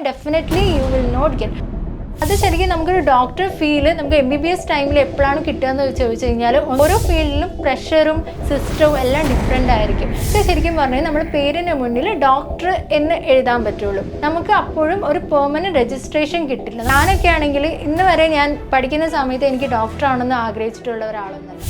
Definitely you will not get. അത് ശരിക്കും നമുക്കൊരു ഡോക്ടർ ഫീൽ നമുക്ക് MBBS ടൈമിൽ എപ്പോഴാണ് കിട്ടുക എന്ന് ചോദിച്ചു കഴിഞ്ഞാൽ ഓരോ ഫീൽഡിലും പ്രഷറും സിസ്റ്റവും എല്ലാം ഡിഫറെൻ്റ് ആയിരിക്കും. പക്ഷേ ശരിക്കും പറഞ്ഞാൽ നമ്മുടെ പേരിന് മുന്നിൽ ഡോക്ടർ എന്ന് എഴുതാൻ പറ്റുള്ളൂ. നമുക്ക് അപ്പോഴും ഒരു പെർമനൻറ്റ് രജിസ്ട്രേഷൻ കിട്ടില്ല. ഞാനൊക്കെ ആണെങ്കിൽ ഇന്ന് വരെ ഞാൻ പഠിക്കുന്ന സമയത്ത് എനിക്ക് ഡോക്ടറാണെന്ന് ആഗ്രഹിച്ചിട്ടുള്ള ഒരാളൊന്നല്ല.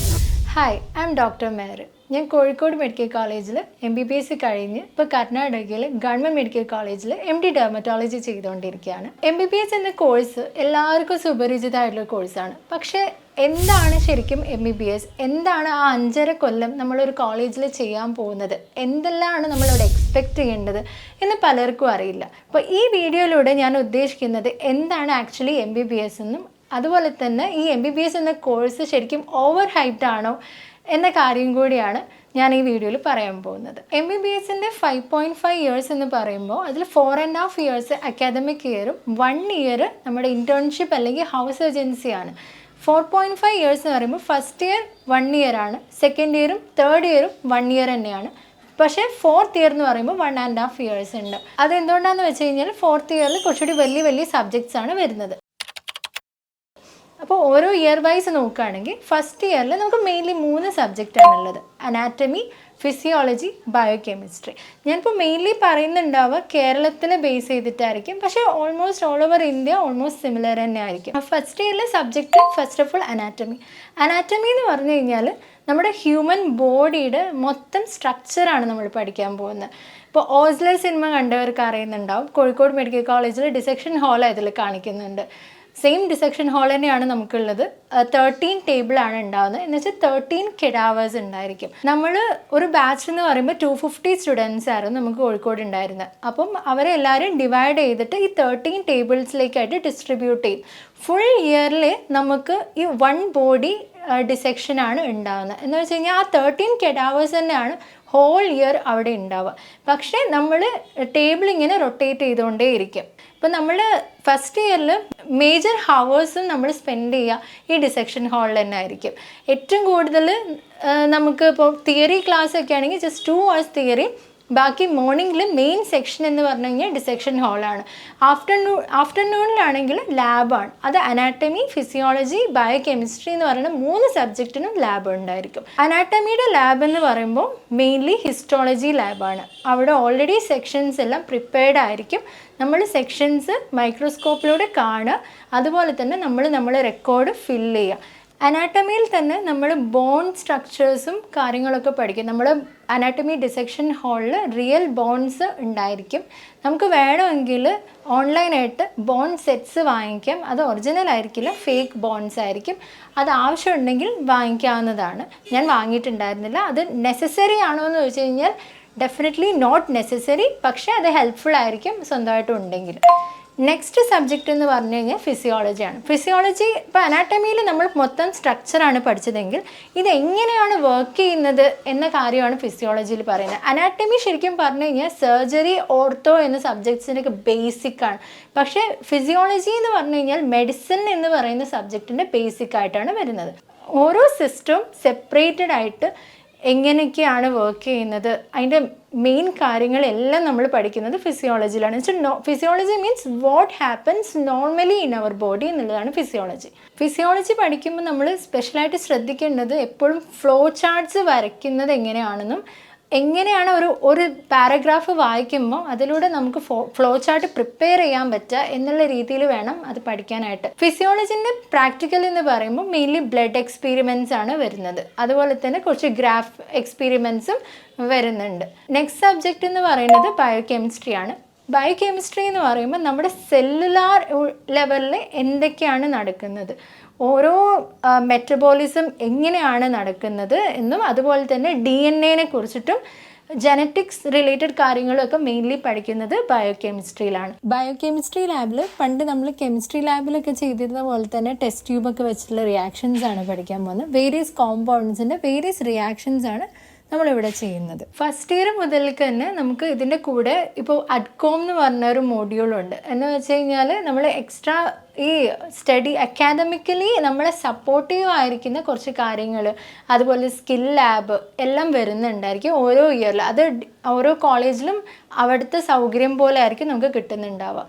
ഹായ്, ഐ എം ഡോക്ടർ മേർ. ഞാൻ കോഴിക്കോട് മെഡിക്കൽ കോളേജിൽ MBBS കഴിഞ്ഞ് ഇപ്പോൾ കർണാടകയിൽ ഗവൺമെൻറ് മെഡിക്കൽ കോളേജിൽ MD ഡെർമറ്റോളജി ചെയ്തുകൊണ്ടിരിക്കുകയാണ്. MBBS എന്ന കോഴ്സ് എല്ലാവർക്കും സുപരിചിതമായിട്ടുള്ള കോഴ്സാണ്. പക്ഷേ എന്താണ് ശരിക്കും MBBS? എന്താണ് ആ 5.5 കൊല്ലം നമ്മളൊരു കോളേജിൽ ചെയ്യാൻ പോകുന്നത്? എന്തെല്ലാമാണ് നമ്മളവിടെ എക്സ്പെക്റ്റ് ചെയ്യേണ്ടത് എന്ന് പലർക്കും അറിയില്ല. അപ്പോൾ ഈ വീഡിയോയിലൂടെ ഞാൻ ഉദ്ദേശിക്കുന്നത് എന്താണ് ആക്ച്വലി MBBS എന്നും അതുപോലെ തന്നെ ഈ MBBS എന്ന കോഴ്സ് ശരിക്കും ഓവർ ഹൈപ്ഡ് ആണോ എന്ന കാര്യം കൂടിയാണ് ഞാൻ ഈ വീഡിയോയിൽ പറയാൻ പോകുന്നത്. MBBSൻ്റെ 5.5 ഇയേഴ്സ് എന്ന് പറയുമ്പോൾ അതിൽ 4.5 ഇയേഴ്സ് അക്കാദമിക് ഇയറും 1 ഇയർ നമ്മുടെ ഇൻറ്റേൺഷിപ്പ് അല്ലെങ്കിൽ ഹൗസ് ഏജൻസിയാണ്. 4.5 ഇയേഴ്സ് എന്ന് പറയുമ്പോൾ ഫസ്റ്റ് ഇയർ 1 ഇയർ ആണ്, സെക്കൻഡ് ഇയറും തേർഡ് ഇയറും 1 ഇയർ തന്നെയാണ്. പക്ഷേ ഫോർത്ത് ഇയർ എന്ന് പറയുമ്പോൾ 1.5 ഇയേഴ്സ് ഉണ്ട്. അതെന്തുകൊണ്ടാണെന്ന് വെച്ച് കഴിഞ്ഞാൽ ഫോർത്ത് ഇയറിൽ കുറച്ചുകൂടി വലിയ സബ്ജക്ട്സ് ആണ് വരുന്നത്. അപ്പോൾ ഓരോ ഇയർ വൈസ് നോക്കുകയാണെങ്കിൽ ഫസ്റ്റ് ഇയറിൽ നമുക്ക് മെയിൻലി 3 സബ്ജക്റ്റാണുള്ളത്: അനാറ്റമി, ഫിസിയോളജി, ബയോകെമിസ്ട്രി. ഞാനിപ്പോൾ മെയിൻലി പറയുന്നുണ്ടാവുക കേരളത്തിനെ ബേസ് ചെയ്തിട്ടായിരിക്കും, പക്ഷേ almost all over India almost similar തന്നെ ആയിരിക്കും. ഫസ്റ്റ് ഇയറിലെ subject first of all anatomy. Anatomy എന്ന് പറഞ്ഞു കഴിഞ്ഞാൽ നമ്മുടെ ഹ്യൂമൻ ബോഡിയുടെ മൊത്തം സ്ട്രക്ചറാണ് നമ്മൾ പഠിക്കാൻ പോകുന്നത്. ഇപ്പോൾ ഓസ്ലർ സിനിമ കണ്ടവർക്ക് അറിയുന്നുണ്ടാവും, കോഴിക്കോട് മെഡിക്കൽ കോളേജിൽ ഡിസെക്ഷൻ ഹാൾ അതിൽ കാണിക്കുന്നുണ്ട്. സെയിം ഡിസെക്ഷൻ ഹാൾ തന്നെയാണ് നമുക്കുള്ളത്. 13 ടേബിളാണ് ഉണ്ടാകുന്നത്. എന്ന് വെച്ചാൽ 13 കെഡാവേഴ്സ് ഉണ്ടായിരിക്കും. നമ്മൾ ഒരു ബാച്ച് എന്ന് പറയുമ്പോൾ 250 സ്റ്റുഡൻസ് ആയിരുന്നു നമുക്ക് കോഴിക്കോട് ഉണ്ടായിരുന്നത്. അപ്പം അവരെ എല്ലാവരും ഡിവൈഡ് ചെയ്തിട്ട് ഈ 13 ടേബിൾസിലേക്കായിട്ട് ഡിസ്ട്രിബ്യൂട്ട് ചെയ്യും. ഫുൾ ഇയറിൽ നമുക്ക് ഈ 1 ബോഡി ഡിസെക്ഷനാണ് ഉണ്ടാകുന്നത്. എന്ന് വെച്ച് കഴിഞ്ഞാൽ ആ 13 കെഡാവേഴ്സ് തന്നെയാണ് ഹോൾ ഇയർ അവിടെ ഉണ്ടാവുക. പക്ഷേ നമ്മൾ ടേബിൾ ഇങ്ങനെ റൊട്ടേറ്റ് ചെയ്തുകൊണ്ടേ ഇരിക്കും. ഇപ്പോൾ നമ്മൾ ഫസ്റ്റ് ഇയറിൽ മേജർ ഹവേഴ്സും നമ്മൾ സ്പെൻഡ് ചെയ്യുക ഈ ഡിസെക്ഷൻ ഹാളിൽ തന്നെ ആയിരിക്കും. ഏറ്റവും കൂടുതൽ നമുക്ക് ഇപ്പോൾ തിയറി ക്ലാസ് ഒക്കെ ആണെങ്കിൽ ജസ്റ്റ് 2 hours തിയറി, ബാക്കി മോർണിംഗിൽ മെയിൻ സെക്ഷൻ എന്ന് പറഞ്ഞു കഴിഞ്ഞാൽ ഡിസെക്ഷൻ ഹാളാണ്. ആഫ്റ്റർനൂണിലാണെങ്കിൽ ലാബാണ്. അത് അനാറ്റമി, ഫിസിയോളജി, ബയോകെമിസ്ട്രി എന്ന് പറയുന്ന 3 സബ്ജക്റ്റിനും ലാബ് ഉണ്ടായിരിക്കും. അനാറ്റമിയുടെ ലാബ് എന്ന് പറയുമ്പോൾ മെയിൻലി ഹിസ്റ്റോളജി ലാബാണ്. അവിടെ ഓൾറെഡി സെക്ഷൻസ് എല്ലാം പ്രിപ്പയർഡ് ആയിരിക്കും. നമ്മൾ സെക്ഷൻസ് മൈക്രോസ്കോപ്പിലൂടെ കാണുക, അതുപോലെ തന്നെ നമ്മൾ റെക്കോർഡ് ഫില്ല് ചെയ്യുക. അനാറ്റമിയിൽ തന്നെ നമ്മൾ ബോൺ സ്ട്രക്ചേഴ്സും കാര്യങ്ങളൊക്കെ പഠിക്കും. നമ്മൾ അനാറ്റമി ഡിസെക്ഷൻ ഹാളിൽ റിയൽ ബോൺസ് ഉണ്ടായിരിക്കും. നമുക്ക് വേണമെങ്കിൽ ഓൺലൈനായിട്ട് ബോൺ സെറ്റ്സ് വാങ്ങിക്കാം. അത് ഒറിജിനൽ ആയിരിക്കില്ല, ഫേക്ക് ബോൺസ് ആയിരിക്കും. അത് ആവശ്യമുണ്ടെങ്കിൽ വാങ്ങിക്കാവുന്നതാണ്. ഞാൻ വാങ്ങിയിട്ടുണ്ടായിരുന്നില്ല. അത് നെസസറി ആണോ എന്ന് ചോദിച്ചു കഴിഞ്ഞാൽ ഡെഫിനറ്റ്ലി നോട്ട് നെസസറി, പക്ഷേ അത് ഹെൽപ്ഫുൾ ആയിരിക്കും സ്വന്തമായിട്ടും ഉണ്ടെങ്കിൽ. നെക്സ്റ്റ് സബ്ജക്റ്റ് എന്ന് പറഞ്ഞു കഴിഞ്ഞാൽ ഫിസിയോളജിയാണ്. ഫിസിയോളജി ഇപ്പോൾ അനാറ്റമിയിൽ നമ്മൾ മൊത്തം സ്ട്രക്ചറാണ് പഠിച്ചതെങ്കിൽ ഇതെങ്ങനെയാണ് വർക്ക് ചെയ്യുന്നത് എന്ന കാര്യമാണ് ഫിസിയോളജിയിൽ പറയുന്നത്. അനാറ്റമി ശരിക്കും പറഞ്ഞു കഴിഞ്ഞാൽ സർജറി, ഓർത്തോ എന്ന സബ്ജക്ട്സിൻ്റെയൊക്കെ ബേസിക്കാണ്. പക്ഷേ ഫിസിയോളജി എന്ന് പറഞ്ഞു കഴിഞ്ഞാൽ മെഡിസിൻ എന്ന് പറയുന്ന സബ്ജക്റ്റിൻ്റെ ബേസിക് ആയിട്ടാണ് വരുന്നത്. ഓരോ സിസ്റ്റവും സെപ്പറേറ്റഡ് ആയിട്ട് എങ്ങനെയൊക്കെയാണ് വർക്ക് ചെയ്യുന്നത്, അതിൻ്റെ മെയിൻ കാര്യങ്ങളെല്ലാം നമ്മൾ പഠിക്കുന്നത് ഫിസിയോളജിയിലാണ്. Physiology means what happens normally in our body എന്നുള്ളതാണ് ഫിസിയോളജി. ഫിസിയോളജി പഠിക്കുമ്പോൾ നമ്മൾ സ്പെഷ്യലായിട്ട് ശ്രദ്ധിക്കേണ്ടത് എപ്പോഴും ഫ്ലോ ചാർട്ട്സ് വരയ്ക്കുന്നത് എങ്ങനെയാണെന്നും എങ്ങനെയാണ് ഒരു പാരഗ്രാഫ് വായിക്കുമ്പോൾ അതിലൂടെ നമുക്ക് ഫ്ലോ ചാർട്ട് പ്രിപ്പയർ ചെയ്യാൻ പറ്റുക എന്നുള്ള രീതിയിൽ വേണം അത് പഠിക്കാനായിട്ട്. ഫിസിയോളജിൻ്റെ പ്രാക്ടിക്കൽ എന്ന് പറയുമ്പോൾ മെയിൻലി ബ്ലഡ് എക്സ്പീരിമെൻറ്റ്സ് ആണ് വരുന്നത്. അതുപോലെ തന്നെ കുറച്ച് ഗ്രാഫ് എക്സ്പീരിമെൻറ്റ്സും വരുന്നുണ്ട്. നെക്സ്റ്റ് സബ്ജക്റ്റ് എന്ന് പറയുന്നത് ബയോകെമിസ്ട്രി ആണ്. ബയോകെമിസ്ട്രി എന്ന് പറയുമ്പോൾ നമ്മുടെ സെല്ലുലാർ ലെവലിൽ എന്തൊക്കെയാണ് നടക്കുന്നത്, ഓരോ മെറ്റബോളിസം എങ്ങനെയാണ് നടക്കുന്നത് എന്നും അതുപോലെ തന്നെ DNA കുറിച്ചിട്ടും ജനറ്റിക്സ് റിലേറ്റഡ് കാര്യങ്ങളൊക്കെ മെയിൻലി പഠിക്കുന്നത് ബയോകെമിസ്ട്രിയിലാണ്. ബയോകെമിസ്ട്രി ലാബിൽ പണ്ട് നമ്മൾ കെമിസ്ട്രി ലാബിലൊക്കെ ചെയ്തിരുന്ന പോലെ തന്നെ ടെസ്റ്റ് ട്യൂബൊക്കെ വെച്ചിട്ടുള്ള റിയാക്ഷൻസ് ആണ് പഠിക്കാൻ പോകുന്നത്. വേരിയസ് കോമ്പൗണ്ട്സിൻ്റെ വേരിയസ് റിയാക്ഷൻസ് ആണ് നമ്മളിവിടെ ചെയ്യുന്നത്. ഫസ്റ്റ് ഇയർ മുതൽക്ക് തന്നെ നമുക്ക് ഇതിൻ്റെ കൂടെ ഇപ്പോൾ അഡ്കോം എന്ന് പറഞ്ഞൊരു മോഡ്യൂളുണ്ട്. എന്ന് വെച്ച് കഴിഞ്ഞാൽ നമ്മൾ എക്സ്ട്രാ ഈ സ്റ്റഡി അക്കാദമിക്കലി നമ്മളെ സപ്പോർട്ടീവ് ആയിരിക്കുന്ന കുറച്ച് കാര്യങ്ങൾ, അതുപോലെ സ്കിൽ ലാബ് എല്ലാം വരുന്നുണ്ടായിരിക്കും ഓരോ ഇയറിൽ. അത് ഓരോ കോളേജിലും അവിടുത്തെ സൗകര്യം പോലെ ആയിരിക്കും നമുക്ക് കിട്ടുന്നുണ്ടാവുക.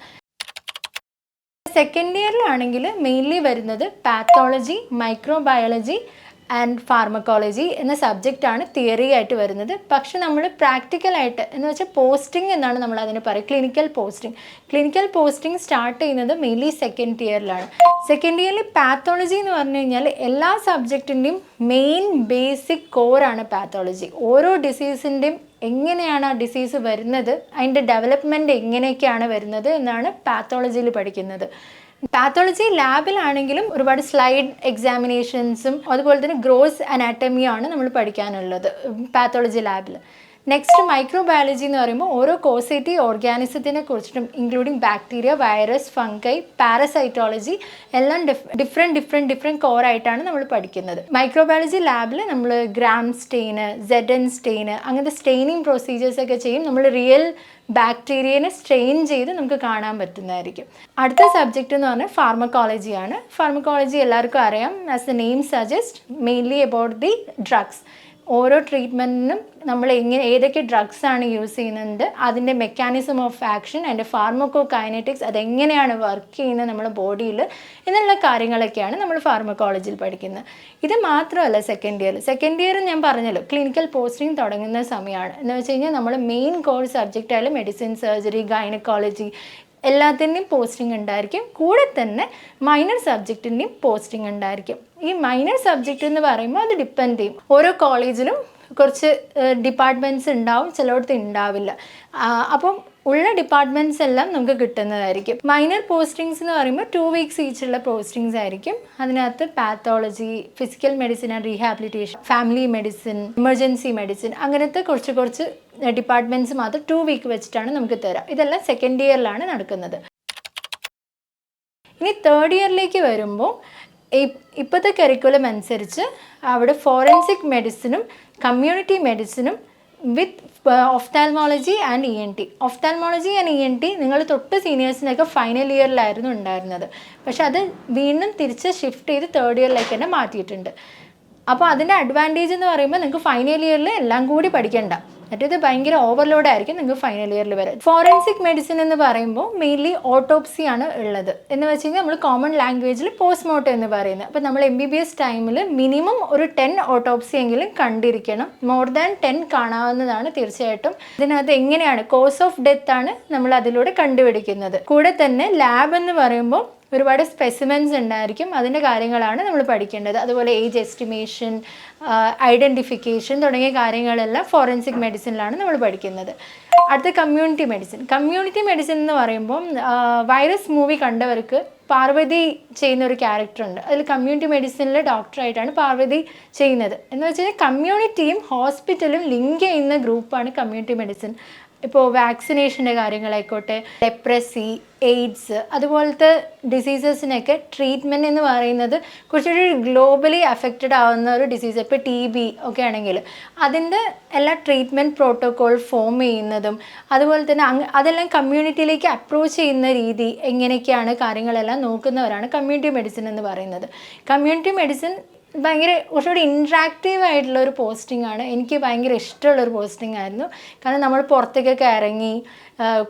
സെക്കൻഡ് ഇയറിലാണെങ്കിൽ മെയിൻലി വരുന്നത് പാത്തോളജി, മൈക്രോബയോളജി ആൻഡ് ഫാർമക്കോളജി എന്ന സബ്ജക്റ്റാണ് തിയറി ആയിട്ട് വരുന്നത്. പക്ഷെ നമ്മൾ പ്രാക്ടിക്കലായിട്ട് എന്ന് വെച്ചാൽ പോസ്റ്റിംഗ് എന്നാണ് നമ്മൾ അതിന് പറയുക, ക്ലിനിക്കൽ പോസ്റ്റിംഗ് സ്റ്റാർട്ട് ചെയ്യുന്നത് മെയിൻലി സെക്കൻഡ് ഇയറിലാണ്. സെക്കൻഡ് ഇയറിൽ പാത്തോളജി എന്ന് പറഞ്ഞു കഴിഞ്ഞാൽ എല്ലാ സബ്ജക്റ്റിൻ്റെയും മെയിൻ ബേസിക് കോറാണ് പാത്തോളജി. ഓരോ ഡിസീസിൻ്റെയും എങ്ങനെയാണ് ആ ഡിസീസ് വരുന്നത്, അതിൻ്റെ ഡെവലപ്മെൻറ്റ് എങ്ങനെയൊക്കെയാണ് വരുന്നത് എന്നാണ് പാത്തോളജിയിൽ പഠിക്കുന്നത്. പാത്തോളജി ലാബിലാണെങ്കിലും ഒരുപാട് സ്ലൈഡ് എക്സാമിനേഷൻസും അതുപോലെ തന്നെ ഗ്രോസ് അനാറ്റമിയാണ് നമ്മൾ പഠിക്കാനുള്ളത് പാത്തോളജി ലാബിൽ. നെക്സ്റ്റ് മൈക്രോബയോളജി എന്ന് പറയുമ്പോൾ ഓരോ കോസേറ്റീവ് ഓർഗാനിസത്തിനെ കുറിച്ചിട്ടും including bacteria, virus, fungi, parasitology എല്ലാം ഡിഫറെൻറ്റ് കോറായിട്ടാണ് നമ്മൾ പഠിക്കുന്നത്. മൈക്രോബയോളജി ലാബിൽ നമ്മൾ ഗ്രാം സ്റ്റെയിന്, ZN സ്റ്റെയിന് അങ്ങനത്തെ സ്റ്റെയിനിങ് പ്രൊസീജിയേഴ്സൊക്കെ ചെയ്യും. നമ്മൾ റിയൽ ബാക്ടീരിയനെ സ്ട്രെയിൻ ചെയ്ത് നമുക്ക് കാണാൻ പറ്റുന്നതായിരിക്കും. അടുത്ത സബ്ജക്റ്റ് എന്ന് പറഞ്ഞാൽ ഫാർമക്കോളജിയാണ്. ഫാർമക്കോളജി എല്ലാവർക്കും അറിയാം, as the name suggest mainly about the drugs. ഓരോ ട്രീറ്റ്മെൻറ്റിനും നമ്മൾ ഏതൊക്കെ ഡ്രഗ്സാണ് യൂസ് ചെയ്യുന്നത്, അതിൻ്റെ മെക്കാനിസം ഓഫ് ആക്ഷൻ, അതിൻ്റെ ഫാർമക്കോകൈനറ്റിക്സ്, അതെങ്ങനെയാണ് വർക്ക് ചെയ്യുന്നത് നമ്മുടെ ബോഡിയിൽ എന്നുള്ള കാര്യങ്ങളൊക്കെയാണ് നമ്മൾ ഫാർമക്കോളജിയിൽ പഠിക്കുന്നത്. ഇത് മാത്രമല്ല സെക്കൻഡ് ഇയർ ഞാൻ പറഞ്ഞല്ലോ ക്ലിനിക്കൽ പോസ്റ്റിംഗ് തുടങ്ങുന്ന സമയമാണ്. എന്ന് വെച്ച് കഴിഞ്ഞാൽ നമ്മൾ മെയിൻ കോഴ്സ് സബ്ജക്റ്റായാലും മെഡിസിൻ, സർജറി, ഗൈനക്കോളജി എല്ലാത്തിൻ്റെയും പോസ്റ്റിംഗ് ഉണ്ടായിരിക്കും. കൂടെ തന്നെ മൈനർ സബ്ജക്റ്റിൻ്റെയും പോസ്റ്റിംഗ് ഉണ്ടായിരിക്കും. ഈ മൈനർ സബ്ജക്റ്റ് എന്ന് പറയുമ്പോൾ അത് ഡിപ്പെൻഡ് ചെയ്യും. ഓരോ കോളേജിലും കുറച്ച് ഡിപ്പാർട്ട്മെൻറ്റ്സ് ഉണ്ടാവും, ചിലയിടത്ത് ഉണ്ടാവില്ല. അപ്പം ഉള്ള ഡിപ്പാർട്ട്മെൻറ്റ്സ് എല്ലാം നമുക്ക് കിട്ടുന്നതായിരിക്കും. മൈനർ പോസ്റ്റിങ്സ് എന്ന് പറയുമ്പോൾ 2 weeks ഈച്ചുള്ള പോസ്റ്റിങ്സ് ആയിരിക്കും. അതിനകത്ത് pathology, physical medicine and rehabilitation, family medicine, emergency medicine അങ്ങനത്തെ കുറച്ച് ഡിപ്പാർട്ട്മെൻറ്റ്സ് മാത്രം 2 week വെച്ചിട്ടാണ് നമുക്ക് തരാം. ഇതെല്ലാം സെക്കൻഡ് ഇയറിലാണ് നടക്കുന്നത്. ഇനി തേർഡ് ഇയറിലേക്ക് വരുമ്പോൾ ഇപ്പോഴത്തെ കരിക്കുലം അനുസരിച്ച് അവിടെ ഫോറൻസിക് മെഡിസിനും കമ്മ്യൂണിറ്റി മെഡിസിനും with ophthalmology and ENT. Ophthalmology and ENT നിങ്ങൾ തൊട്ട് സീനിയേഴ്സിനൊക്കെ ഫൈനൽ ഇയറിലായിരുന്നു ഉണ്ടായിരുന്നത്. പക്ഷെ അത് വീണ്ടും തിരിച്ച് ഷിഫ്റ്റ് ചെയ്ത് തേർഡ് ഇയറിലേക്ക് തന്നെ മാറ്റിയിട്ടുണ്ട്. അപ്പോൾ അതിൻ്റെ അഡ്വാൻറ്റേജ് എന്ന് പറയുമ്പോൾ നിങ്ങൾക്ക് ഫൈനൽ ഇയറിൽ എല്ലാം കൂടി പഠിക്കണ്ട, മറ്റേത് ഭയങ്കര ഓവർലോഡ് ആയിരിക്കും നിങ്ങൾക്ക് ഫൈനൽ ഇയറിൽ വരെ. ഫോറൻസിക് മെഡിസിൻ എന്ന് പറയുമ്പോൾ മെയിൻലി ഓട്ടോപ്സിയാണ് ഉള്ളത്. എന്ന് വെച്ച് കഴിഞ്ഞാൽ നമ്മൾ കോമൺ ലാംഗ്വേജിൽ പോസ്റ്റ്മോർട്ടം എന്ന് പറയുന്നത്. അപ്പോൾ നമ്മൾ MBBS ടൈമിൽ മിനിമം ഒരു 10 ഓട്ടോപ്സി എങ്കിലും കണ്ടിരിക്കണം. മോർ ദാൻ 10 കാണാവുന്നതാണ് തീർച്ചയായിട്ടും. ഇതിനകത്ത് എങ്ങനെയാണ് കോസ് ഓഫ് ഡെത്ത് ആണ് നമ്മൾ അതിലൂടെ കണ്ടുപിടിക്കുന്നത്. കൂടെ തന്നെ ലാബ് എന്ന് പറയുമ്പോൾ ഒരുപാട് സ്പെസിമെൻസ് ഉണ്ടായിരിക്കും, അതിൻ്റെ കാര്യങ്ങളാണ് നമ്മൾ പഠിക്കേണ്ടത്. അതുപോലെ ഏജ് എസ്റ്റിമേഷൻ, ഐഡൻറ്റിഫിക്കേഷൻ തുടങ്ങിയ കാര്യങ്ങളെല്ലാം ഫോറൻസിക് മെഡിസിനിലാണ് നമ്മൾ പഠിക്കുന്നത്. അടുത്ത കമ്മ്യൂണിറ്റി മെഡിസിൻ എന്ന് പറയുമ്പോൾ വൈറസ് മൂവി കണ്ടവർക്ക് പാർവതി ചെയ്യുന്ന ഒരു ക്യാരക്ടറുണ്ട്. അതിൽ കമ്മ്യൂണിറ്റി മെഡിസിനിലെ ഡോക്ടറായിട്ടാണ് പാർവതി ചെയ്യുന്നത്. എന്ന് വെച്ച് കഴിഞ്ഞാൽ കമ്മ്യൂണിറ്റിയും ഹോസ്പിറ്റലും ലിങ്ക് ചെയ്യുന്ന ഗ്രൂപ്പാണ് കമ്മ്യൂണിറ്റി മെഡിസിൻ. ഇപ്പോൾ വാക്സിനേഷൻ്റെ കാര്യങ്ങളായിക്കോട്ടെ, ലെപ്രസി, എയ്ഡ്സ് അതുപോലത്തെ ഡിസീസസിനൊക്കെ ട്രീറ്റ്മെൻറ്റ് എന്ന് പറയുന്നത് കുറച്ചുകൂടി ഗ്ലോബലി അഫക്റ്റഡ് ആവുന്ന ഒരു ഡിസീസ്. ഇപ്പോൾ TB ഒക്കെ ആണെങ്കിൽ അതിൻ്റെ എല്ലാ ട്രീറ്റ്മെൻറ്റ് പ്രോട്ടോക്കോൾ ഫോം ചെയ്യുന്നതും അതുപോലെ തന്നെ അതെല്ലാം കമ്മ്യൂണിറ്റിയിലേക്ക് അപ്രോച്ച് ചെയ്യുന്ന രീതി എങ്ങനെയൊക്കെയാണ് കാര്യങ്ങളെല്ലാം നോക്കുന്നവരാണ് കമ്മ്യൂണിറ്റി മെഡിസിൻ എന്ന് പറയുന്നത്. കമ്മ്യൂണിറ്റി മെഡിസിൻ ഭയങ്കര കുറച്ചുകൂടി ഇൻട്രാക്റ്റീവ് ആയിട്ടുള്ള ഒരു പോസ്റ്റിംഗ് ആണ്. എനിക്ക് ഭയങ്കര ഇഷ്ടമുള്ളൊരു പോസ്റ്റിംഗ് ആയിരുന്നു. കാരണം നമ്മൾ പുറത്തേക്കൊക്കെ ഇറങ്ങി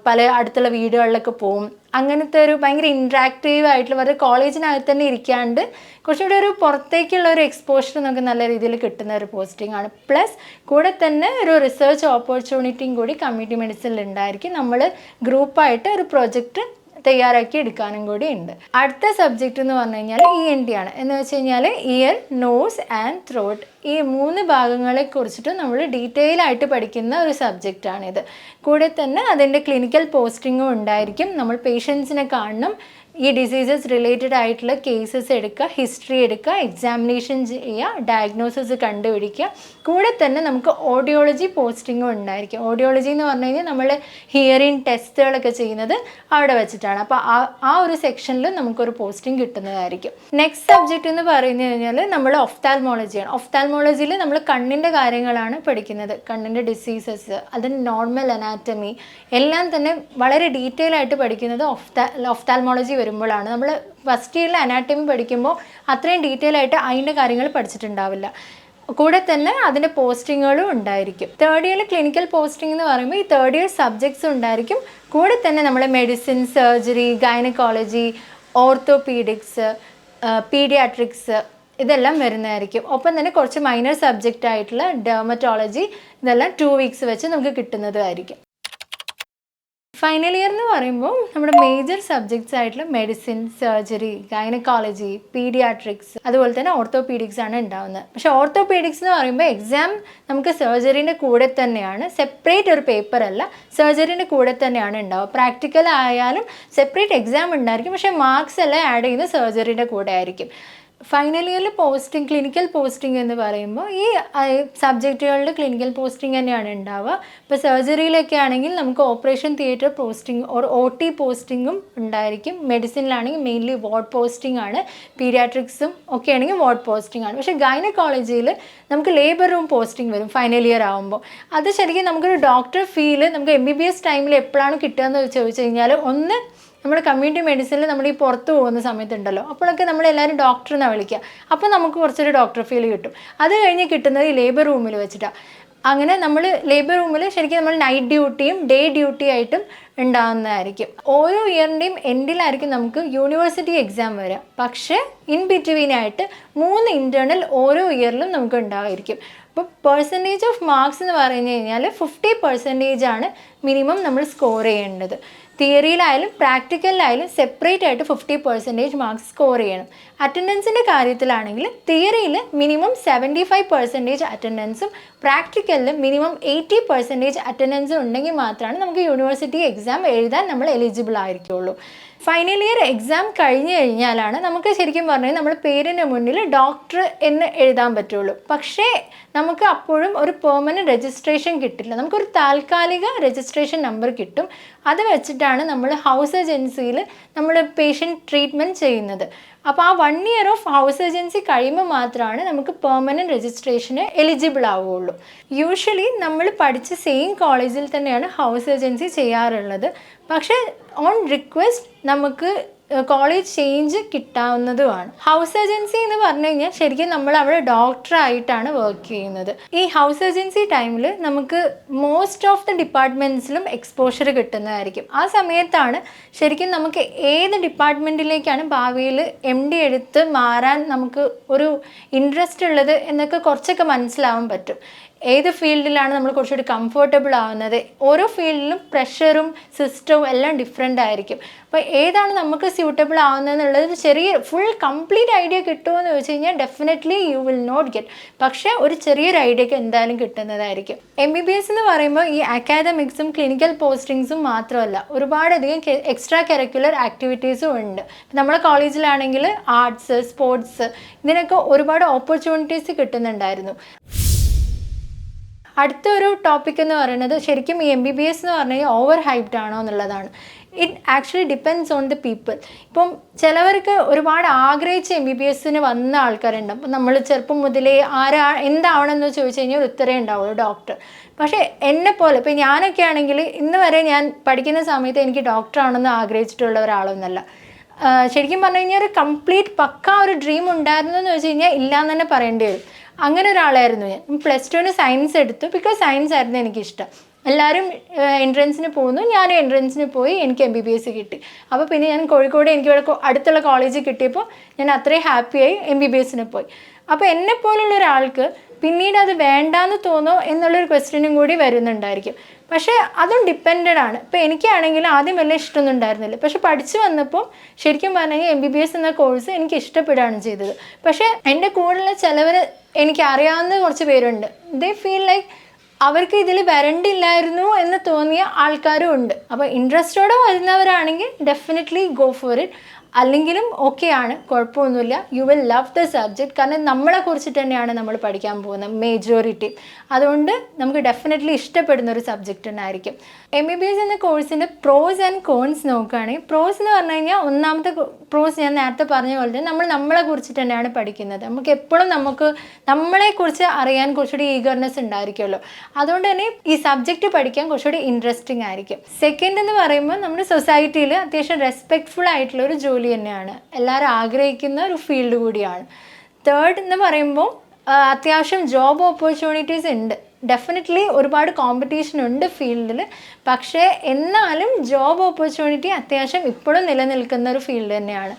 പല അടുത്തുള്ള വീടുകളിലൊക്കെ പോവും. അങ്ങനത്തെ ഒരു ഭയങ്കര ഇൻട്രാക്റ്റീവ് ആയിട്ടുള്ള വെറുതെ കോളേജിനകത്ത് തന്നെ ഇരിക്കാണ്ട് കുറച്ചുകൂടി ഒരു പുറത്തേക്കുള്ള ഒരു എക്സ്പോഷർ നമുക്ക് നല്ല രീതിയിൽ കിട്ടുന്ന ഒരു പോസ്റ്റിംഗ് ആണ്. പ്ലസ് കൂടെ തന്നെ ഒരു റിസർച്ച് ഓപ്പർച്യൂണിറ്റിയും കൂടി കമ്മ്യൂണിറ്റി മെഡിസിനിൽ ഉണ്ടായിരിക്കും. നമ്മൾ ഗ്രൂപ്പായിട്ട് ഒരു പ്രൊജക്റ്റ് തയ്യാറാക്കി എടുക്കാനും കൂടി ഉണ്ട്. അടുത്ത സബ്ജക്റ്റ് എന്ന് പറഞ്ഞു കഴിഞ്ഞാൽ ENT ആണ്. എന്ന് വെച്ച് കഴിഞ്ഞാൽ ഇയർ, നോസ് ആൻഡ് ത്രോട്ട്, ഈ 3 ഭാഗങ്ങളെ കുറിച്ചിട്ട് നമ്മൾ ഡീറ്റെയിൽ ആയിട്ട് പഠിക്കുന്ന ഒരു സബ്ജക്റ്റാണിത്. കൂടെ തന്നെ അതിൻ്റെ ക്ലിനിക്കൽ പോസ്റ്റിങ്ങും ഉണ്ടായിരിക്കും. നമ്മൾ പേഷ്യൻസിനെ കാണണം, ഈ ഡിസീസസ് റിലേറ്റഡ് ആയിട്ടുള്ള കേസസ് എടുക്കുക, ഹിസ്റ്ററി എടുക്കുക, എക്സാമിനേഷൻ ചെയ്യുക, ഡയഗ്നോസിസ് കണ്ടുപിടിക്കുക. കൂടെ തന്നെ നമുക്ക് ഓഡിയോളജി പോസ്റ്റിങ്ങും ഉണ്ടായിരിക്കും. ഓഡിയോളജി എന്ന് പറഞ്ഞു കഴിഞ്ഞാൽ നമ്മൾ ഹിയറിംഗ് ടെസ്റ്റുകളൊക്കെ ചെയ്യുന്നത് അവിടെ വെച്ചിട്ടാണ്. അപ്പോൾ ആ ഒരു സെക്ഷനിൽ നമുക്കൊരു പോസ്റ്റിംഗ് കിട്ടുന്നതായിരിക്കും. നെക്സ്റ്റ് സബ്ജക്റ്റ് എന്ന് പറഞ്ഞു കഴിഞ്ഞാൽ നമ്മൾ ഒഫ്താൽമോളജിയാണ്. ഒഫ്താൽമോളജിയിൽ നമ്മൾ കണ്ണിൻ്റെ കാര്യങ്ങളാണ് പഠിക്കുന്നത്. കണ്ണിൻ്റെ ഡിസീസസ്, അതിന് നോർമൽ അനാറ്റമി എല്ലാം തന്നെ വളരെ ഡീറ്റെയിൽ ആയിട്ട് പഠിക്കുന്നത് ഒഫ്താൽമോളജി വരുമ്പോഴാണ്. നമ്മൾ ഫസ്റ്റ് ഇയറിൽ അനാറ്റമി പഠിക്കുമ്പോൾ അത്രയും ഡീറ്റെയിൽ ആയിട്ട് അതിൻ്റെ കാര്യങ്ങൾ പഠിച്ചിട്ടുണ്ടാവില്ല. കൂടെ തന്നെ അതിൻ്റെ പോസ്റ്റിങ്ങുകളും ഉണ്ടായിരിക്കും. തേർഡ് ഇയറിൽ ക്ലിനിക്കൽ പോസ്റ്റിംഗ് എന്ന് പറയുമ്പോൾ ഈ തേർഡ് ഇയർ സബ്ജക്ട്സ് ഉണ്ടായിരിക്കും. കൂടെ തന്നെ നമ്മൾ medicine, surgery, gynaecology orthopaedics, paediatrics ഇതെല്ലാം വരുന്നതായിരിക്കും. ഒപ്പം തന്നെ കുറച്ച് മൈനർ സബ്ജക്റ്റ് ആയിട്ടുള്ള ഡെർമറ്റോളജി ഇതെല്ലാം 2 വീക്സ് വെച്ച് നമുക്ക് കിട്ടുന്നതായിരിക്കും. ഫൈനൽ ഇയർ എന്ന് പറയുമ്പോൾ നമ്മുടെ മേജർ സബ്ജക്ട്സ് ആയിട്ടുള്ള മെഡിസിൻ, സർജറി, ഗൈനക്കോളജി, പീഡിയാട്രിക്സ് അതുപോലെ തന്നെ ഓർത്തോപീഡിക്സ് ആണ് ഉണ്ടാവുന്നത്. പക്ഷേ ഓർത്തോപീഡിക്സ് എന്ന് പറയുമ്പോൾ എക്സാം നമുക്ക് സർജറിൻ്റെ കൂടെ തന്നെയാണ്, സെപ്പറേറ്റ് ഒരു പേപ്പർ അല്ല, സർജറിൻ്റെ കൂടെ തന്നെയാണ് ഉണ്ടാവുക. പ്രാക്ടിക്കൽ ആയാലും സെപ്പറേറ്റ് എക്സാം ഉണ്ടായിരിക്കും, പക്ഷേ മാർക്സ് എല്ലാം ആഡ് ചെയ്യുന്നത് സർജറിയുടെ കൂടെ ആയിരിക്കും. ഫൈനൽ ഇയറിൽ പോസ്റ്റിംഗ്, ക്ലിനിക്കൽ പോസ്റ്റിംഗ് എന്ന് പറയുമ്പോൾ ഈ സബ്ജക്റ്റുകളുടെ ക്ലിനിക്കൽ പോസ്റ്റിംഗ് തന്നെയാണ് ഉണ്ടാവുക. ഇപ്പോൾ സർജറിയിലൊക്കെ ആണെങ്കിൽ നമുക്ക് ഓപ്പറേഷൻ തിയേറ്റർ പോസ്റ്റിംഗ് OT പോസ്റ്റിങ്ങും ഉണ്ടായിരിക്കും. മെഡിസിനിലാണെങ്കിൽ മെയിൻലി വാർഡ് പോസ്റ്റിംഗ് ആണ്, പീഡിയാട്രിക്സും ഒക്കെ ആണെങ്കിൽ വാർഡ് പോസ്റ്റിംഗ് ആണ്. പക്ഷേ ഗൈനക്കോളജിയിൽ നമുക്ക് ലേബർ റൂം പോസ്റ്റിംഗ് വരും ഫൈനൽ ഇയർ ആകുമ്പോൾ. അത് ശരിക്കും നമുക്കൊരു ഡോക്ടർ ഫീല് നമുക്ക് MBBS ടൈമിൽ എപ്പോഴാണ് കിട്ടുകയെന്ന് ചോദിച്ചു കഴിഞ്ഞാൽ, ഒന്ന് നമ്മുടെ കമ്മ്യൂണിറ്റി മെഡിസിനിൽ നമ്മൾ ഈ പുറത്ത് പോകുന്ന സമയത്തുണ്ടല്ലോ, അപ്പോഴൊക്കെ നമ്മളെല്ലാവരും ഡോക്ടറിനെ വിളിക്കുക, അപ്പോൾ നമുക്ക് കുറച്ചൊരു ഡോക്ടർ ഫീൽ കിട്ടും. അത് കഴിഞ്ഞ് കിട്ടുന്നത് ഈ ലേബർ റൂമിൽ വെച്ചിട്ടാണ്. അങ്ങനെ നമ്മൾ ലേബർ റൂമിൽ ശരിക്കും നമ്മൾ നൈറ്റ് ഡ്യൂട്ടിയും ഡേ ഡ്യൂട്ടി ആയിട്ടും ഉണ്ടാകുന്നതായിരിക്കും. ഓരോ ഇയറിൻ്റെയും എൻഡിലായിരിക്കും നമുക്ക് യൂണിവേഴ്സിറ്റി എക്സാം വരിക. പക്ഷേ ഇൻ ബിറ്റ്വീനായിട്ട് 3 ഇൻറ്റേർണൽ ഓരോ ഇയറിലും നമുക്ക് ഉണ്ടായിരിക്കും. അപ്പോൾ പെർസെൻറ്റേജ് ഓഫ് മാർക്സ് എന്ന് പറഞ്ഞു കഴിഞ്ഞാൽ 50% ആണ് മിനിമം നമ്മൾ സ്കോർ ചെയ്യേണ്ടത്. തിയറിയിലായാലും പ്രാക്ടിക്കലിലായാലും സെപ്പറേറ്റ് ആയിട്ട് 50% മാർക്സ് സ്കോർ ചെയ്യണം. അറ്റൻഡൻസിൻ്റെ കാര്യത്തിലാണെങ്കിൽ തിയറിയിൽ മിനിമം 75% അറ്റൻഡൻസും പ്രാക്ടിക്കലിൽ മിനിമം 80% അറ്റൻഡൻസും ഉണ്ടെങ്കിൽ മാത്രമാണ് നമുക്ക് യൂണിവേഴ്സിറ്റി എക്സാം എഴുതാൻ നമ്മൾ എലിജിബിൾ ആയിരിക്കുള്ളൂ. ഫൈനൽ ഇയർ എക്സാം കഴിഞ്ഞ് കഴിഞ്ഞാലാണ് നമുക്ക് ശരിക്കും പറഞ്ഞാൽ നമ്മുടെ പേരിന് മുന്നിൽ ഡോക്ടർ എന്ന് എഴുതാൻ പറ്റുള്ളൂ. പക്ഷേ നമുക്ക് അപ്പോഴും ഒരു പെർമനൻറ്റ് രജിസ്ട്രേഷൻ കിട്ടില്ല. നമുക്കൊരു താൽക്കാലിക രജിസ്ട്രേഷൻ നമ്പർ കിട്ടും. അത് വെച്ചിട്ടാണ് നമ്മൾ ഹൗസ് ഏജൻസിയിൽ നമ്മൾ പേഷ്യൻ്റ് ട്രീറ്റ്മെൻറ്റ് ചെയ്യുന്നത്. അപ്പോൾ ആ 1 ഇയർ ഓഫ് ഹൗസ് ഏജൻസി കഴിയുമ്പോൾ മാത്രമാണ് നമുക്ക് പെർമനൻറ്റ് രജിസ്ട്രേഷന് എലിജിബിൾ ആവുകയുള്ളൂ. യൂഷ്വലി നമ്മൾ പഠിച്ച സെയിം കോളേജിൽ തന്നെയാണ് ഹൗസ് ഏജൻസി ചെയ്യാറുള്ളത്. പക്ഷേ ഓൺ റിക്വസ്റ്റ് നമുക്ക് കോളേജ് ചേഞ്ച് കിട്ടാവുന്നതുമാണ്. ഹൗസ് ഏജൻസി എന്ന് പറഞ്ഞു കഴിഞ്ഞാൽ ശരിക്കും നമ്മൾ അവിടെ ഡോക്ടറായിട്ടാണ് വർക്ക് ചെയ്യുന്നത്. ഈ ഹൗസ് ഏജൻസി ടൈമിൽ നമുക്ക് മോസ്റ്റ് ഓഫ് ദി ഡിപ്പാർട്ട്മെൻറ്റ്സിലും എക്സ്പോഷർ കിട്ടുന്നതായിരിക്കും. ആ സമയത്താണ് ശരിക്കും നമുക്ക് ഏത് ഡിപ്പാർട്ട്മെൻറ്റിലേക്കാണ് ഭാവിയിൽ MD എടുത്ത് മാറാൻ നമുക്ക് ഒരു ഇൻട്രസ്റ്റ് ഉള്ളത് എന്നൊക്കെ കുറച്ചൊക്കെ മനസ്സിലാവാൻ പറ്റും. ഏത് ഫീൽഡിലാണ് നമ്മൾ കുറച്ചുകൂടി കംഫർട്ടബിൾ ആവുന്നത്. ഓരോ ഫീൽഡിലും പ്രഷറും സിസ്റ്റവും എല്ലാം ഡിഫറെൻ്റ് ആയിരിക്കും. അപ്പോൾ ഏതാണ് നമുക്ക് സ്യൂട്ടബിൾ ആവുന്നതെന്നുള്ളത് ചെറിയ ഫുൾ കംപ്ലീറ്റ് ഐഡിയ കിട്ടുമോ എന്ന് ചോദിച്ചു കഴിഞ്ഞാൽ definitely you will not get. പക്ഷേ ഒരു ചെറിയൊരു ഐഡിയക്ക് എന്തായാലും കിട്ടുന്നതായിരിക്കും. MBBS എന്ന് പറയുമ്പോൾ ഈ അക്കാദമിക്സും ക്ലിനിക്കൽ പോസ്റ്റിങ്സും മാത്രമല്ല, ഒരുപാടധികം എക്സ്ട്രാ കരിക്കുലർ ആക്ടിവിറ്റീസും ഉണ്ട്. നമ്മളെ കോളേജിലാണെങ്കിൽ ആർട്സ്, സ്പോർട്സ് ഇതിനൊക്കെ ഒരുപാട് ഓപ്പർച്യൂണിറ്റീസ് കിട്ടുന്നുണ്ടായിരുന്നു. അടുത്തൊരു ടോപ്പിക് എന്ന് പറയുന്നത് ശരിക്കും ഈ MBBS എന്ന് പറഞ്ഞു കഴിഞ്ഞാൽ ഓവർ ഹൈപ്ഡ് ആണോ എന്നുള്ളതാണ്. It actually depends on the people. ഇപ്പം ചിലവർക്ക് ഒരുപാട് ആഗ്രഹിച്ച് MBBSന് വന്ന ആൾക്കാരുണ്ട്. അപ്പം നമ്മൾ ചെറുപ്പം മുതലേ എന്താവണമെന്ന് ചോദിച്ചു കഴിഞ്ഞാൽ ഒരു ഉത്തരേ ഉണ്ടാവുള്ളൂ, ഡോക്ടർ. പക്ഷേ എന്നെപ്പോലെ ഇപ്പം ഞാനൊക്കെ ആണെങ്കിൽ ഇന്ന് വരെ ഞാൻ പഠിക്കുന്ന സമയത്ത് എനിക്ക് ഡോക്ടറാണെന്ന് ആഗ്രഹിച്ചിട്ടുള്ള ഒരാളൊന്നുമല്ല. ശരിക്കും പറഞ്ഞു കഴിഞ്ഞാൽ ഒരു കംപ്ലീറ്റ് പക്ക ഒരു ഡ്രീം ഉണ്ടായിരുന്നു എന്ന് വെച്ച് കഴിഞ്ഞാൽ ഇല്ലയെന്ന് തന്നെ പറയേണ്ടി വരും. അങ്ങനെ ഒരാളായിരുന്നു ഞാൻ. +2 സയൻസ് എടുത്തു. ബിക്കോസ് സയൻസ് ആയിരുന്നു എനിക്കിഷ്ടം. എല്ലാവരും എൻട്രൻസിന് പോകുന്നു, ഞാനും എൻട്രൻസിന് പോയി, എനിക്ക് MBBS കിട്ടി. അപ്പോൾ പിന്നെ ഞാൻ കോഴിക്കോട് എനിക്കിവിടെ അടുത്തുള്ള കോളേജിൽ കിട്ടിയപ്പോൾ ഞാൻ അത്രയും ഹാപ്പിയായി MBBSന് പോയി. അപ്പോൾ എന്നെപ്പോലുള്ള ഒരാൾക്ക് പിന്നീട് അത് വേണ്ടാന്ന് തോന്നോ എന്നുള്ളൊരു ക്വസ്റ്റ്യനും കൂടി വരുന്നുണ്ടായിരിക്കും. പക്ഷേ അതും ഡിപ്പെൻഡഡ് ആണ്. ഇപ്പോൾ എനിക്കാണെങ്കിൽ ആദ്യം വലിയ ഇഷ്ടമൊന്നും ഉണ്ടായിരുന്നില്ല. പക്ഷെ പഠിച്ചു വന്നപ്പോൾ ശരിക്കും പറഞ്ഞാൽ MBBS എന്ന കോഴ്സ് എനിക്ക് ഇഷ്ടപ്പെടുകയാണ് ചെയ്തത്. പക്ഷേ എൻ്റെ കൂടെയുള്ള ചിലവർ എനിക്കറിയാവുന്ന കുറച്ച് പേരുണ്ട്. ദേ ഫീൽ ലൈക്ക് അവർക്ക് ഇതിൽ വരണ്ടില്ലായിരുന്നു എന്ന് തോന്നിയ ആൾക്കാരും ഉണ്ട്. അപ്പോൾ ഇൻട്രസ്റ്റോടെ വരുന്നവരാണെങ്കിൽ ഡെഫിനറ്റ്ലി ഗോ ഫോർ ഇറ്റ്. അല്ലെങ്കിലും ഓക്കെയാണ്, കുഴപ്പമൊന്നുമില്ല. You will love the subject. കാരണം നമ്മളെ കുറിച്ചിട്ട് തന്നെയാണ് നമ്മൾ പഠിക്കാൻ പോകുന്നത് മേജോറിറ്റി. അതുകൊണ്ട് നമുക്ക് ഡെഫിനറ്റ്ലി ഇഷ്ടപ്പെടുന്ന ഒരു സബ്ജക്റ്റ് തന്നെയായിരിക്കും. MBBS എന്ന കോഴ്സിൻ്റെ പ്രോസ് ആൻഡ് കോൺസ് നോക്കുകയാണെങ്കിൽ, പ്രോസ് എന്ന് പറഞ്ഞു കഴിഞ്ഞാൽ ഒന്നാമത്തെ പ്രോസ് ഞാൻ നേരത്തെ പറഞ്ഞ പോലെ തന്നെ നമ്മളെ കുറിച്ചിട്ട് തന്നെയാണ് പഠിക്കുന്നത്. നമുക്ക് എപ്പോഴും നമ്മളെക്കുറിച്ച് അറിയാൻ കുറച്ചുകൂടി ഈഗർനെസ് ഉണ്ടായിരിക്കുമല്ലോ. അതുകൊണ്ട് തന്നെ ഈ സബ്ജക്റ്റ് പഠിക്കാൻ കുറച്ചുകൂടി ഇൻട്രസ്റ്റിംഗ് ആയിരിക്കും. സെക്കൻഡ് എന്ന് പറയുമ്പോൾ നമ്മുടെ സൊസൈറ്റിയിൽ അത്യാവശ്യം റെസ്പെക്റ്റ്ഫുൾ ആയിട്ടുള്ള ഒരു ജോലി തന്നെയാണ്, എല്ലാവരും ആഗ്രഹിക്കുന്ന ഒരു ഫീൽഡ് കൂടിയാണ്. തേർഡ് എന്ന് പറയുമ്പോൾ അത്യാവശ്യം ജോബ് ഓപ്പർച്യൂണിറ്റീസ് ഉണ്ട്. ഡെഫിനറ്റ്ലി ഒരുപാട് കോമ്പറ്റീഷൻ ഉണ്ട് ഫീൽഡിൽ. പക്ഷേ എന്നാലും ജോബ് ഓപ്പർച്യൂണിറ്റി അത്യാവശ്യം ഇപ്പോഴും നിലനിൽക്കുന്ന ഒരു ഫീൽഡ് തന്നെയാണ്.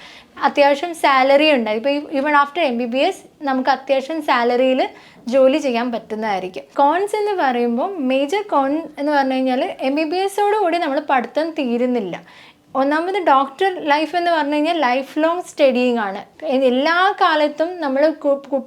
അത്യാവശ്യം സാലറി ഉണ്ട്. ഇപ്പോൾ ഈവൺ ആഫ്റ്റർ MBBS നമുക്ക് അത്യാവശ്യം സാലറിയിൽ ജോലി ചെയ്യാൻ പറ്റുന്നതായിരിക്കും. കോൺസ് എന്ന് പറയുമ്പോൾ മേജർ കോൺ എന്ന് പറഞ്ഞു കഴിഞ്ഞാൽ MBBSോടുകൂടി നമ്മൾ പഠിത്തം തീരുന്നില്ല. ഒന്നാമത് ഡോക്ടർ ലൈഫ് എന്ന് പറഞ്ഞു കഴിഞ്ഞാൽ ലൈഫ് ലോങ് സ്റ്റഡിയിങ് ആണ്. എല്ലാ കാലത്തും നമ്മൾ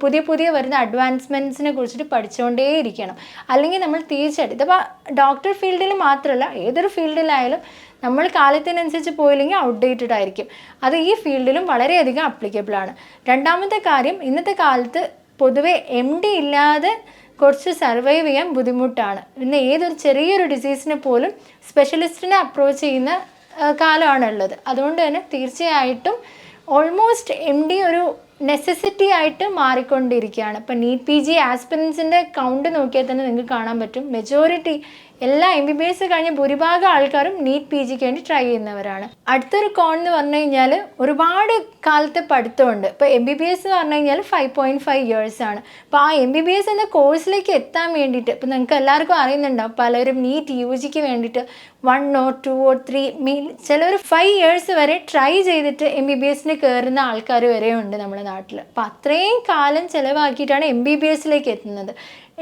പുതിയ പുതിയ വരുന്ന അഡ്വാൻസ്മെൻറ്റ്സിനെ കുറിച്ചിട്ട് പഠിച്ചുകൊണ്ടേയിരിക്കണം. അല്ലെങ്കിൽ നമ്മൾ തീർച്ചയായിട്ടും ഇതിപ്പോൾ ഡോക്ടർ ഫീൽഡിൽ മാത്രമല്ല ഏതൊരു ഫീൽഡിലായാലും നമ്മൾ കാലത്തിനനുസരിച്ച് പോയില്ലെങ്കിൽ ഔട്ട്ഡേറ്റഡ് ആയിരിക്കും. അത് ഈ ഫീൽഡിലും വളരെയധികം അപ്ലിക്കബിളാണ്. രണ്ടാമത്തെ കാര്യം, ഇന്നത്തെ കാലത്ത് പൊതുവെ MD ഇല്ലാതെ കുറച്ച് സർവൈവ് ചെയ്യാൻ ബുദ്ധിമുട്ടാണ്. ഇന്ന് ഏതൊരു ചെറിയൊരു ഡിസീസിനെ പോലും സ്പെഷ്യലിസ്റ്റിനെ അപ്രോച്ച് ചെയ്യുന്ന കാലമാണുള്ളത്. അതുകൊണ്ട് തന്നെ തീർച്ചയായിട്ടും ഓൾമോസ്റ്റ് MD ഒരു നെസസിറ്റി ആയിട്ട് മാറിക്കൊണ്ടിരിക്കുകയാണ്. ഇപ്പം നീറ്റ് PG ആസ്പിറൻസിൻ്റെ കൗണ്ട് നോക്കിയാൽ തന്നെ നിങ്ങൾക്ക് കാണാൻ പറ്റും, മെജോറിറ്റി എല്ലാ MBBS കഴിഞ്ഞ ഭൂരിഭാഗം ആൾക്കാരും നീറ്റ് PGക്ക് വേണ്ടി ട്രൈ ചെയ്യുന്നവരാണ്. അടുത്തൊരു കോൺ എന്ന് പറഞ്ഞു കഴിഞ്ഞാൽ ഒരുപാട് കാലത്തെ പഠിത്തമുണ്ട്. ഇപ്പോൾ MBBS എന്ന് പറഞ്ഞു കഴിഞ്ഞാൽ 5.5 years ആണ്. അപ്പോൾ ആ MBBS എന്ന കോഴ്സിലേക്ക് എത്താൻ വേണ്ടിയിട്ട് ഇപ്പോൾ നിങ്ങൾക്ക് എല്ലാവർക്കും അറിയുന്നുണ്ടാവും, പലരും നീറ്റ് UGക്ക് വേണ്ടിയിട്ട് 1 or 2 or 3 ചിലർ 5 years വരെ ട്രൈ ചെയ്തിട്ട് MBBSന് കയറുന്ന ആൾക്കാർ വരെ ഉണ്ട് നമ്മുടെ നാട്ടിൽ. അപ്പോൾ അത്രയും കാലം ചിലവാക്കിയിട്ടാണ് MBBSലേക്ക് എത്തുന്നത്.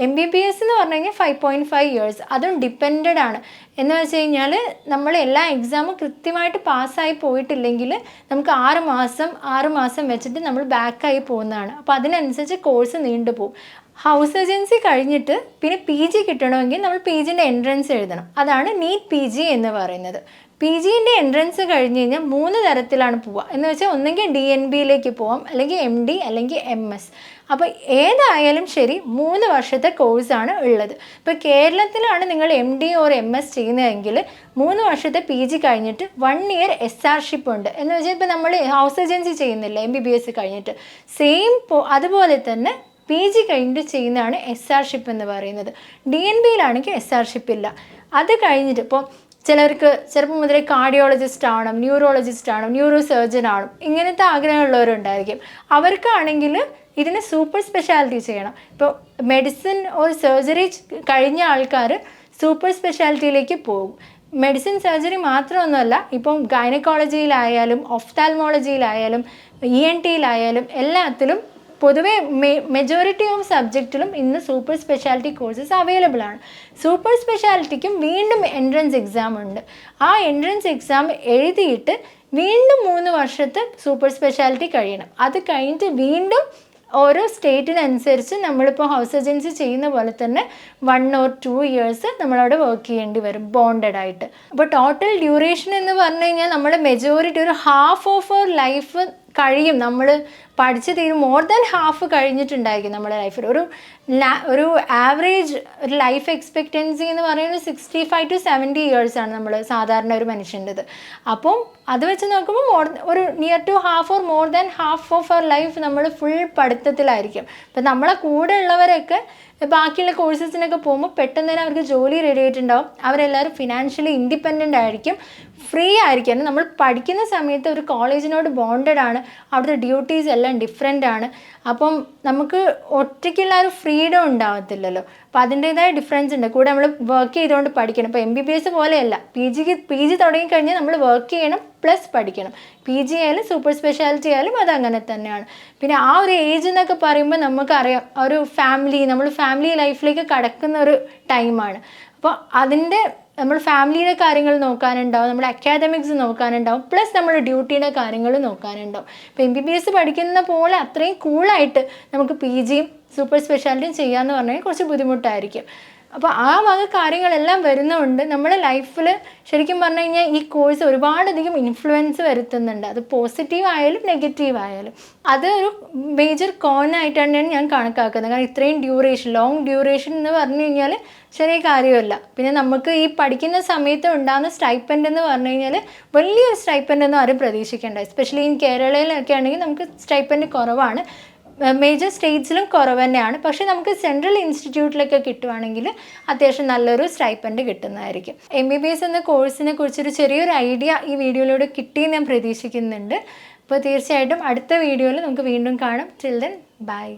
MBBS എന്ന് പറഞ്ഞു കഴിഞ്ഞാൽ 5.5 years, അതും ഡിപ്പെൻഡഡ് ആണ്. എന്ന് വെച്ച് കഴിഞ്ഞാൽ നമ്മൾ എല്ലാ എക്സാമും കൃത്യമായിട്ട് പാസ്സായി പോയിട്ടില്ലെങ്കിൽ നമുക്ക് 6 മാസം വെച്ചിട്ട് നമ്മൾ ബാക്കായി പോകുന്നതാണ്. അപ്പോൾ അതിനനുസരിച്ച് കോഴ്സ് നീണ്ടുപോകും. ഹൗസ് സർജൻസി കഴിഞ്ഞിട്ട് പിന്നെ PG കിട്ടണമെങ്കിൽ നമ്മൾ PGൻ്റെ എൻട്രൻസ് എഴുതണം. അതാണ് നീറ്റ് PG എന്ന് പറയുന്നത്. PGൻ്റെ എൻട്രൻസ് കഴിഞ്ഞ് കഴിഞ്ഞാൽ 3 തരത്തിലാണ് പോവുക. എന്ന് വെച്ചാൽ ഒന്നെങ്കിൽ DNBയിലേക്ക് പോവാം, അല്ലെങ്കിൽ MD, അല്ലെങ്കിൽ MS. അപ്പോൾ ഏതായാലും ശരി 3 വർഷത്തെ കോഴ്സാണ് ഉള്ളത്. ഇപ്പോൾ കേരളത്തിലാണ് നിങ്ങൾ MD or MS ചെയ്യുന്നതെങ്കിൽ 3 വർഷത്തെ PG കഴിഞ്ഞിട്ട് 1 year SRship ഉണ്ട്. എന്ന് വെച്ചാൽ ഇപ്പോൾ നമ്മൾ ഹൗസ് സർജൻസി ചെയ്യുന്നില്ല MBBS കഴിഞ്ഞിട്ട്, സെയിം അതുപോലെ തന്നെ PG കഴിഞ്ഞിട്ട് ചെയ്യുന്നതാണ് SRship എന്ന് പറയുന്നത്. DNBയിലാണെങ്കിൽ SRship ഇല്ല. അത് കഴിഞ്ഞിട്ട് ഇപ്പോൾ ചിലർക്ക് ചെറുപ്പം മുതലേ കാർഡിയോളജിസ്റ്റ് ആവണം, ന്യൂറോളജിസ്റ്റ് ആവണം, ന്യൂറോ സർജൻ ആവണം, ഇങ്ങനത്തെ ആഗ്രഹമുള്ളവരുണ്ടായിരിക്കും. അവർക്കാണെങ്കിൽ ഇതിന് സൂപ്പർ സ്പെഷ്യാലിറ്റി ചെയ്യണം. ഇപ്പോൾ മെഡിസിൻ ഓർ സർജറി കഴിഞ്ഞ ആൾക്കാർ സൂപ്പർ സ്പെഷ്യാലിറ്റിയിലേക്ക് പോകും. മെഡിസിൻ സർജറി മാത്രമൊന്നുമല്ല, ഇപ്പം ഗൈനക്കോളജിയിലായാലും ഒഫ്താൽമോളജിയിലായാലും ENTയിലായാലും എല്ലാത്തിലും പൊതുവെ മെജോറിറ്റി ഓഫ് സബ്ജക്റ്റിലും ഇന്ന് സൂപ്പർ സ്പെഷ്യാലിറ്റി കോഴ്സസ് അവൈലബിൾ ആണ്. സൂപ്പർ സ്പെഷ്യാലിറ്റിക്കും വീണ്ടും എൻട്രൻസ് എക്സാം ഉണ്ട്. ആ എൻട്രൻസ് എക്സാം എഴുതിയിട്ട് വീണ്ടും 3 വർഷത്തെ സൂപ്പർ സ്പെഷ്യാലിറ്റി കഴിയണം. അത് കഴിഞ്ഞിട്ട് വീണ്ടും ഓരോ സ്റ്റേറ്റിനനുസരിച്ച് നമ്മളിപ്പോൾ ഹൗസ് സർജൻസി ചെയ്യുന്ന പോലെ തന്നെ 1 or 2 years നമ്മളവിടെ വർക്ക് ചെയ്യേണ്ടി വരും ബോണ്ടഡ് ആയിട്ട്. അപ്പോൾ ടോട്ടൽ ഡ്യൂറേഷൻ എന്ന് പറഞ്ഞു കഴിഞ്ഞാൽ നമ്മുടെ മെജോറിറ്റി ഒരു ഹാഫ് ഓഫ് അവർ ലൈഫ് കഴിയും. നമ്മൾ പഠിച്ച് തീരും മോർ ദാൻ ഹാഫ് കഴിഞ്ഞിട്ടുണ്ടായിരിക്കും നമ്മുടെ ലൈഫിൽ. ഒരു ആവറേജ് ഒരു ലൈഫ് എക്സ്പെക്റ്റൻസി എന്ന് പറയുന്നത് 65 to 70 years ആണ് നമ്മൾ സാധാരണ ഒരു മനുഷ്യൻ്റെത്. അപ്പം അത് വെച്ച് നോക്കുമ്പോൾ ഒരു near to half or more than half of our life നമ്മൾ ഫുൾ പഠിത്തത്തിലായിരിക്കും. അപ്പം നമ്മളെ കൂടെ ഉള്ളവരൊക്കെ ബാക്കിയുള്ള കോഴ്സസിനൊക്കെ പോകുമ്പോൾ പെട്ടെന്ന് തന്നെ അവർക്ക് ജോലി റെഡി ആയിട്ടുണ്ടാവും. അവരെല്ലാവരും ഫിനാൻഷ്യലി ഇൻഡിപെൻഡൻ്റ് ആയിരിക്കും, ഫ്രീ ആയിരിക്കും. നമ്മൾ പഠിക്കുന്ന സമയത്ത് ഒരു കോളേജിനോട് ബോണ്ടഡ് ആണ്, അവിടുത്തെ ഡ്യൂട്ടീസ് എല്ലാം ഡിഫറെൻ്റ് ആണ്. അപ്പം നമുക്ക് ഒറ്റയ്ക്കുള്ള ഒരു ഫ്രീഡം ഉണ്ടാവത്തില്ലല്ലോ. അപ്പോൾ അതിൻ്റേതായ ഡിഫറൻസ് ഉണ്ട്. കൂടെ നമ്മൾ വർക്ക് ചെയ്തുകൊണ്ട് പഠിക്കണം. ഇപ്പോൾ MBBS പോലെയല്ല, PG തുടങ്ങിക്കഴിഞ്ഞാൽ നമ്മൾ വർക്ക് ചെയ്യണം പ്ലസ് പഠിക്കണം. PG ആയാലും സൂപ്പർ സ്പെഷ്യാലിറ്റി ആയാലും അതങ്ങനെ തന്നെയാണ്. പിന്നെ ആ ഒരു ഏജ് എന്നൊക്കെ പറയുമ്പോൾ നമുക്കറിയാം, ഒരു നമ്മൾ ഫാമിലി ലൈഫിലേക്ക് കടക്കുന്ന ഒരു ടൈമാണ്. അപ്പോൾ അതിൻ്റെ നമ്മൾ ഫാമിലിയുടെ കാര്യങ്ങൾ നോക്കാനുണ്ടാവും, നമ്മുടെ അക്കാദമിക്സ് നോക്കാനുണ്ടാവും, പ്ലസ് നമ്മൾ ഡ്യൂട്ടിയുടെ കാര്യങ്ങൾ നോക്കാനുണ്ടാവും. ഇപ്പോൾ MBBS പഠിക്കുന്ന പോലെ അത്രയും കൂളായിട്ട് നമുക്ക് PGയും സൂപ്പർ സ്പെഷ്യാലിറ്റിയും ചെയ്യാമെന്ന് പറഞ്ഞാൽ കുറച്ച് ബുദ്ധിമുട്ടായിരിക്കും. അപ്പോൾ ആ വക കാര്യങ്ങളെല്ലാം വരുന്നതുകൊണ്ട് നമ്മുടെ ലൈഫിൽ ശരിക്കും പറഞ്ഞു കഴിഞ്ഞാൽ ഈ കോഴ്സ് ഒരുപാടധികം ഇൻഫ്ലുവൻസ് വരുത്തുന്നുണ്ട്. അത് പോസിറ്റീവ് ആയാലും നെഗറ്റീവ് ആയാലും. അതൊരു മേജർ കോണായിട്ടാണ് ഞാൻ കണക്കാക്കുന്നത്. കാരണം ഇത്രയും ലോങ് ഡ്യൂറേഷൻ എന്ന് പറഞ്ഞു കഴിഞ്ഞാൽ ചെറിയ കാര്യമല്ല. പിന്നെ നമുക്ക് ഈ പഠിക്കുന്ന സമയത്ത് ഉണ്ടാകുന്ന സ്റ്റൈപ്പൻഡ് എന്ന് പറഞ്ഞു കഴിഞ്ഞാൽ വലിയൊരു സ്റ്റൈപ്പൻഡൊന്നും ആരും പ്രതീക്ഷിക്കേണ്ട. എസ്പെഷ്യലി ഇൻ കേരളയിലൊക്കെ ആണെങ്കിൽ നമുക്ക് സ്റ്റൈപ്പൻഡ് കുറവാണ്, മേജർ സ്റ്റേറ്റ്സിലും കുറവ് തന്നെയാണ്. പക്ഷേ നമുക്ക് സെൻട്രൽ ഇൻസ്റ്റിറ്റ്യൂട്ടിലൊക്കെ കിട്ടുവാണെങ്കിൽ അത്യാവശ്യം നല്ലൊരു സ്റ്റൈപ്പൻഡ് കിട്ടുന്നതായിരിക്കും. MBBS എന്ന കോഴ്സിനെ കുറിച്ചൊരു ചെറിയൊരു ഐഡിയ ഈ വീഡിയോയിലൂടെ കിട്ടിയെന്ന് ഞാൻ പ്രതീക്ഷിക്കുന്നുണ്ട്. അപ്പോൾ തീർച്ചയായിട്ടും അടുത്ത വീഡിയോയിൽ നമുക്ക് വീണ്ടും കാണാം. Till then bye.